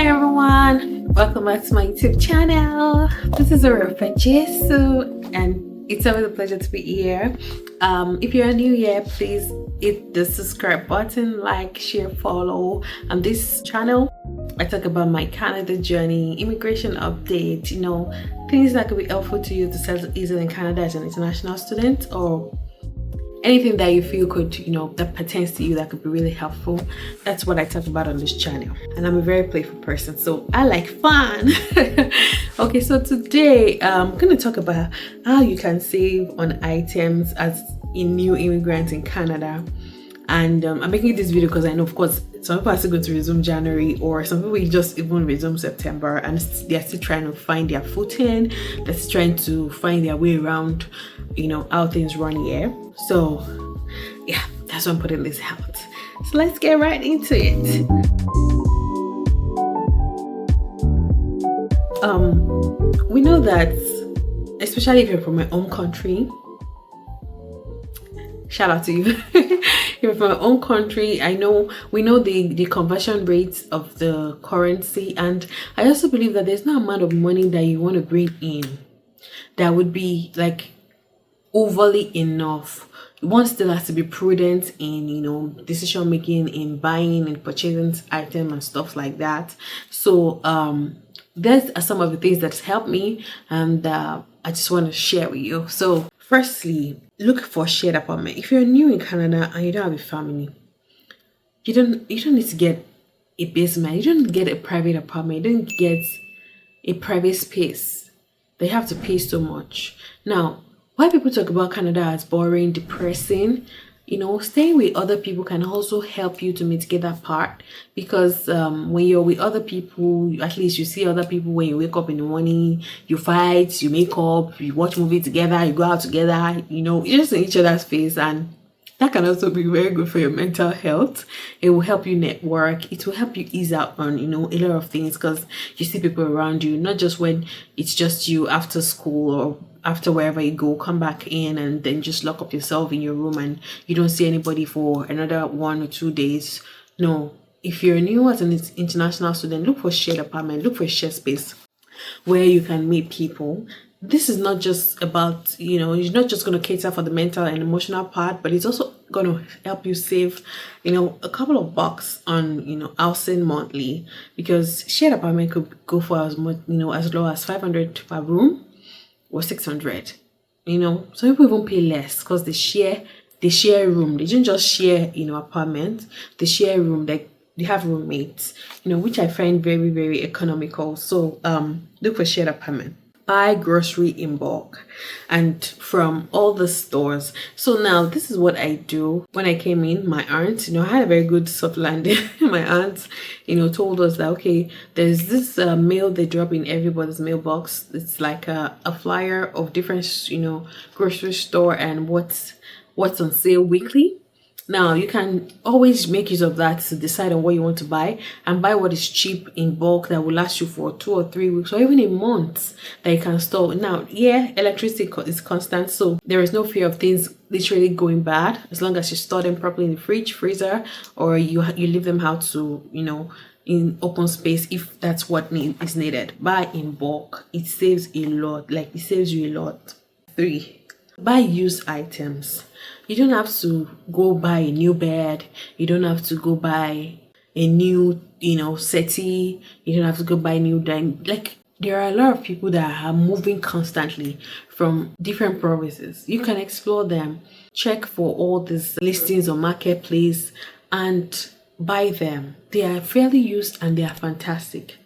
Hi everyone, welcome back to my YouTube channel. This is Aurora Jesu and it's always a pleasure to be here. If you're new here, please hit the subscribe button, like, share, follow. On this channel I talk about my Canada journey, immigration update, things that could be helpful to you to settle easily in Canada as an international student, or anything that you feel could, that pertains to you that could be really helpful. That's what I talk about on this channel. And I'm a very playful person, so I like fun. Okay, so today I'm going to talk about how you can save on items as a new immigrant in Canada. And I'm making this video because I know, of course, some people are still going to resume January, or some people just even resume September, and they're still trying to find their footing. They're still trying to find their way around, how things run here. So yeah, that's why I'm putting this out. So let's get right into it. We know that, especially if you're from my own country, shout out to you. If you're from my own country, we know the conversion rates of the currency, and I also believe that there's no amount of money that you want to bring in that would be like overly enough. One still has to be prudent in decision making, in buying and purchasing items and stuff like that. So there's some of the things that's helped me, and I just want to share with you. So firstly, look for shared apartment. If you're new in Canada and you don't have a family, you don't need to get a basement. You don't get a private apartment. You don't get a private space. They have to pay so much. Now, why people talk about Canada as boring, depressing, staying with other people can also help you to mitigate that part, because when you're with other people, at least you see other people when you wake up in the morning, you fight, you make up, you watch movie together, you go out together, you just in each other's face, and that can also be very good for your mental health. It will help you network. It will help you ease out on, a lot of things, because you see people around you, not just when it's just you after school or after wherever you go, come back in and then just lock up yourself in your room and you don't see anybody for another 1 or 2 days. No, if you're new as an international student, look for shared apartment, look for a shared space where you can meet people. This is not just about, you're not just going to cater for the mental and emotional part, but it's also going to help you save, a couple of bucks on, housing monthly, because shared apartment could go for as much, as low as 500 per room or 600. Some people even pay less because they share room. They don't just share, apartment. They share room. They have roommates, which I find very, very economical. So look for shared apartment. Buy grocery in bulk and from all the stores. So now this is what I do. When I came in, my aunt, I had a very good soft landing. My aunt, told us that, okay, there's this mail they drop in everybody's mailbox. It's like a flyer of different, grocery store and what's on sale weekly. Now, you can always make use of that to decide on what you want to buy, and buy what is cheap in bulk that will last you for 2 or 3 weeks or even a month that you can store. Now, yeah, electricity is constant, so there is no fear of things literally going bad as long as you store them properly in the fridge, freezer, or you leave them out to, in open space if that's what is needed. Buy in bulk. It saves a lot. It saves you a lot. 3, buy used items. You don't have to go buy a new bed. You don't have to go buy a new, settee. You don't have to go buy new dining. There are a lot of people that are moving constantly from different provinces. You can explore them. Check for all these listings on Marketplace and buy them. They are fairly used and they are fantastic.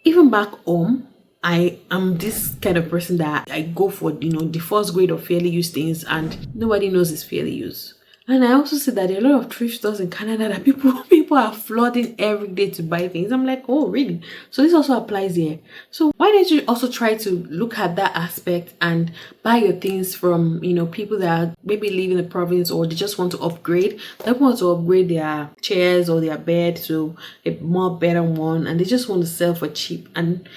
Even back home, I am this kind of person that I go for, the first grade of fairly used things, and nobody knows it's fairly used. And I also see that there are a lot of thrift stores in Canada that people are flooding every day to buy things. I'm like, oh, really? So this also applies here. So why don't you also try to look at that aspect and buy your things from, people that are maybe live in the province, or they just want to upgrade. They want to upgrade their chairs or their bed to a more better one, and they just want to sell for cheap, and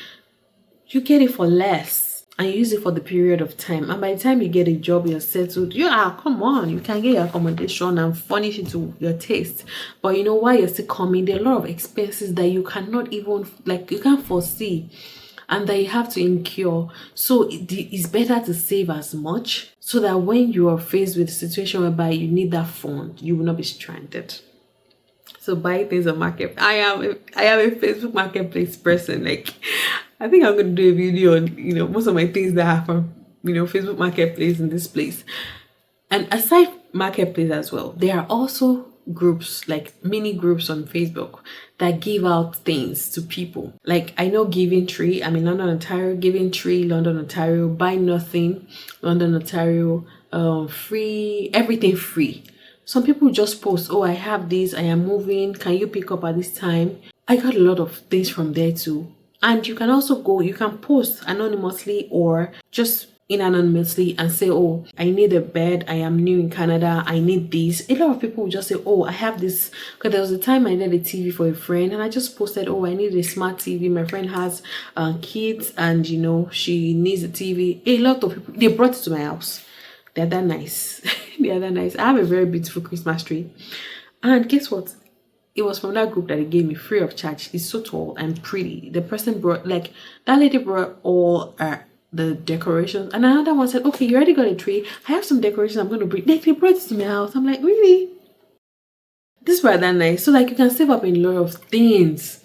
you get it for less. and you use it for the period of time, and by the time you get a job, you're settled, come on, you can get your accommodation and furnish it to your taste. But you know, while you're still coming, there are a lot of expenses that you cannot even, like, you can't foresee, and that you have to incur. So it's better to save as much, so that when you are faced with a situation whereby you need that fund, you will not be stranded. So buy things on market. I am a Facebook marketplace person. Like, I think I'm gonna do a video on, most of my things that happen, Facebook marketplace in this place. And aside marketplace as well, there are also groups, like mini groups on Facebook, that give out things to people. Like, I know Giving Tree, I'm in London, Ontario. Giving Tree, London, Ontario. Buy Nothing, London, Ontario. Free, everything free. Some people just post, oh, I have this, I am moving, can you pick up at this time? I got a lot of things from there too. And you can also you can post anonymously or just anonymously and say, oh, I need a bed, I am new in Canada, I need this. A lot of people will just say, oh, I have this. Because there was a time I needed a TV for a friend, and I just posted, oh, I need a smart TV. My friend has kids, and she needs a TV. A lot of people, they brought it to my house. They're that nice. They're that nice. I have a very beautiful Christmas tree. And guess what? It was from that group that they gave me free of charge. It's so tall and pretty. The person brought, that lady brought all the decorations. And another one said, okay, you already got a tree. I have some decorations I'm going to bring. They brought it to my house. I'm like, really? This was that nice. So, like, you can save up in a lot of things.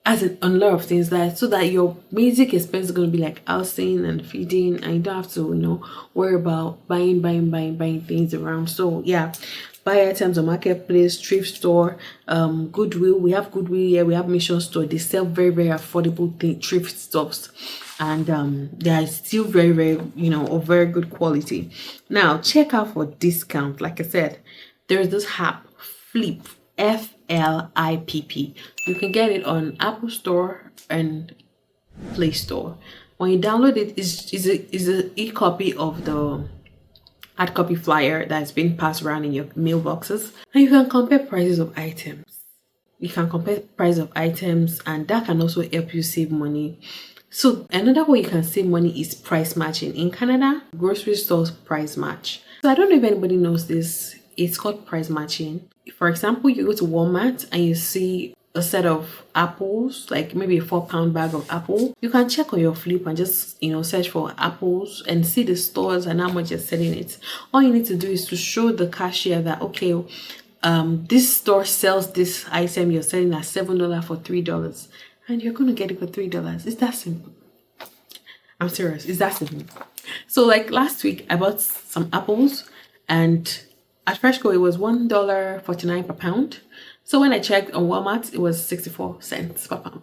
On a lot of things, that so that your basic expense is going to be like housing and feeding, and you don't have to worry about buying things around. So yeah, buy items on marketplace, thrift store, Goodwill. We have Goodwill here, we have Mission Store. They sell very, very affordable thrift stuffs, and they are still very, very of very good quality. Now check out for discount. Like I said, there's this app, Flip, FLIPP. You can get it on Apple Store and Play Store. When you download it, is an e-copy of the hard copy flyer that's been passed around in your mailboxes, and you can compare prices of items. And that can also help you save money. So another way you can save money is price matching. In Canada, grocery stores price match. So I don't know if anybody knows this. It's called price matching. For example, you go to Walmart and you see a set of apples, like maybe a 4-pound bag of apple. You can check on your Flip and just search for apples and see the stores and how much you're selling it. All you need to do is to show the cashier that, okay, this store sells this item you're selling at $7 for $3, and you're going to get it for $3. It's that simple. I'm serious. It's that simple. So like last week, I bought some apples, and at Freshco it was $1.49 per pound. So when I checked on Walmart, it was 64 cents per pound.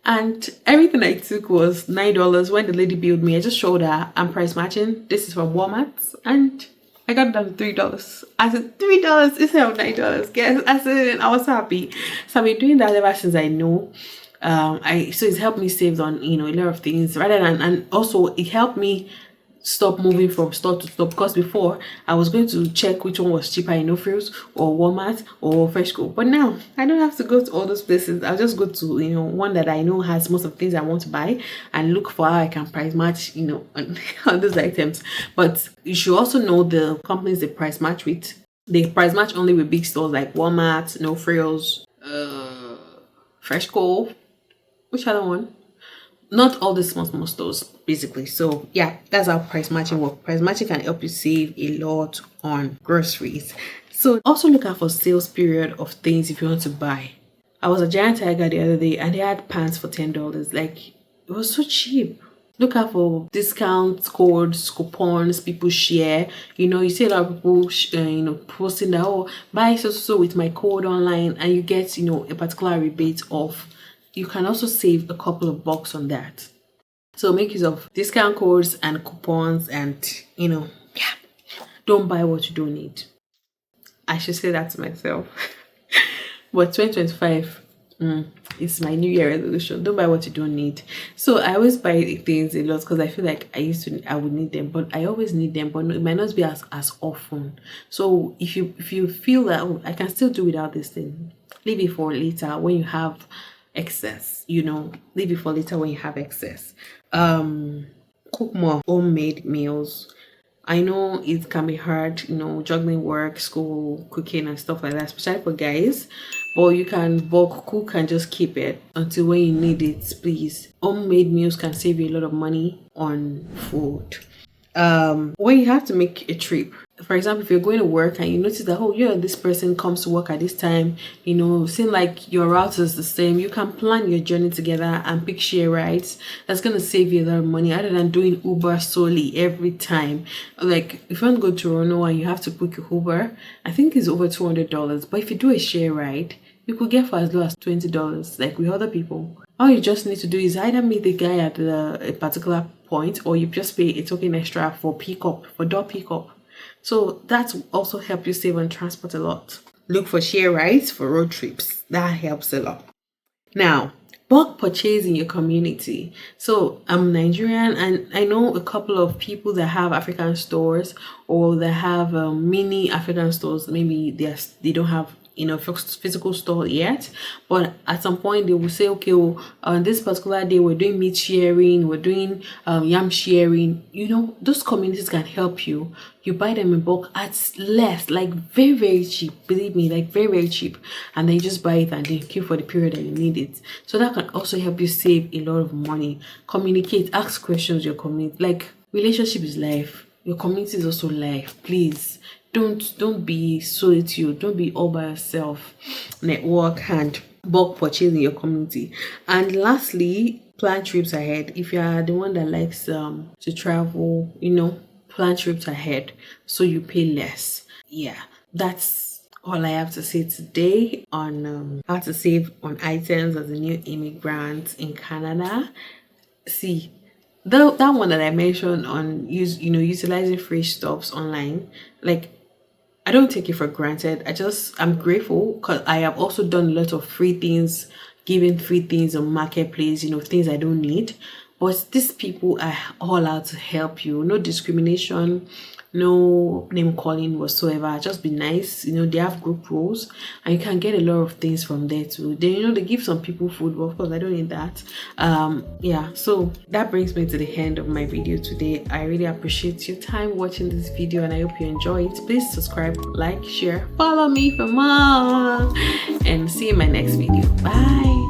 And everything I took was $9. When the lady billed me, I just showed her I'm price matching. This is from Walmart, and I got it down to $3. I said $3 instead of $9. Yes, I was happy. So I've been doing that ever since I know. So it's helped me save on a lot of things, rather than, and also it helped me stop moving from store to store, because before I was going to check which one was cheaper in No Frills or Walmart or Freshco, but now I don't have to go to all those places. I'll just go to one that I know has most of the things I want to buy, and look for how I can price match on those items. But you should also know the companies they price match with. They price match only with big stores like Walmart, No Frills, Freshco. Which other one? Not all the small stores, basically. So yeah, that's how price matching works. Price matching can help you save a lot on groceries. So also look out for sales period of things if you want to buy. I was at Giant Tiger the other day, and they had pants for $10. Like, it was so cheap. Look out for discounts, codes, coupons, people share. You see a lot of people, posting that, oh, buy so with my code online, and you get, a particular rebate off. You can also save a couple of bucks on that. So make use of discount codes and coupons, and don't buy what you don't need. I should say that to myself. But 2025, it's my New Year resolution. Don't buy what you don't need. So I always buy things a lot because I feel like I would need them, but I always need them, but it might not be as often. So if you feel that, oh, I can still do without this thing, leave it for later when you have excess. Leave it for later when you have excess. cook more homemade meals. I know it can be hard, juggling work, school, cooking, and stuff like that, especially for guys. But you can bulk cook and just keep it until when you need it, please. Homemade meals can save you a lot of money on food. When you have to make a trip, for example, if you're going to work and you notice that, oh yeah, this person comes to work at this time, seem like your route is the same, you can plan your journey together and pick share rides. That's going to save you a lot of money other than doing Uber solely every time. Like if you want to go to Toronto and you have to book your Uber, I think it's over $200. But if you do a share ride, you could get for as low as $20, like with other people. All you just need to do is either meet the guy at a particular point, or you just pay a token extra for pickup, for door pickup. So that's also help you save on transport a lot. Look for share rides for road trips. That helps a lot. Now, bulk purchase in your community. So I'm Nigerian and I know a couple of people that have African stores, or that have mini African stores. Maybe they don't have physical store yet, but at some point they will say, okay, well, on this particular day we're doing meat sharing, we're doing yam sharing. Those communities can help you. You buy them in bulk at less, like very, very cheap. Believe me, like very, very cheap. And then you just buy it and then keep for the period that you need it. So that can also help you save a lot of money. Communicate, ask questions your community. Like, relationship is life. Your community is also life. Please don't be solitude. Don't be all by yourself. Network and bulk purchase in your community. And lastly, plan trips ahead. If you are the one that likes to travel, plan trips ahead so you pay less. Yeah, that's all I have to say today on how to save on items as a new immigrant in Canada. See, that one that I mentioned on utilizing free stuffs online, like, I don't take it for granted. I'm grateful because I have also done a lot of free things, giving free things on marketplace, things I don't need. But these people are all out to help you. No discrimination, no name calling whatsoever. Just be nice. They have group roles and you can get a lot of things from there too. They give some people food, but of course I don't need that. Yeah, so that brings me to the end of my video today. I really appreciate your time watching this video and I hope you enjoy it. Please subscribe, like, share, follow me for more, and see you in my next video. Bye.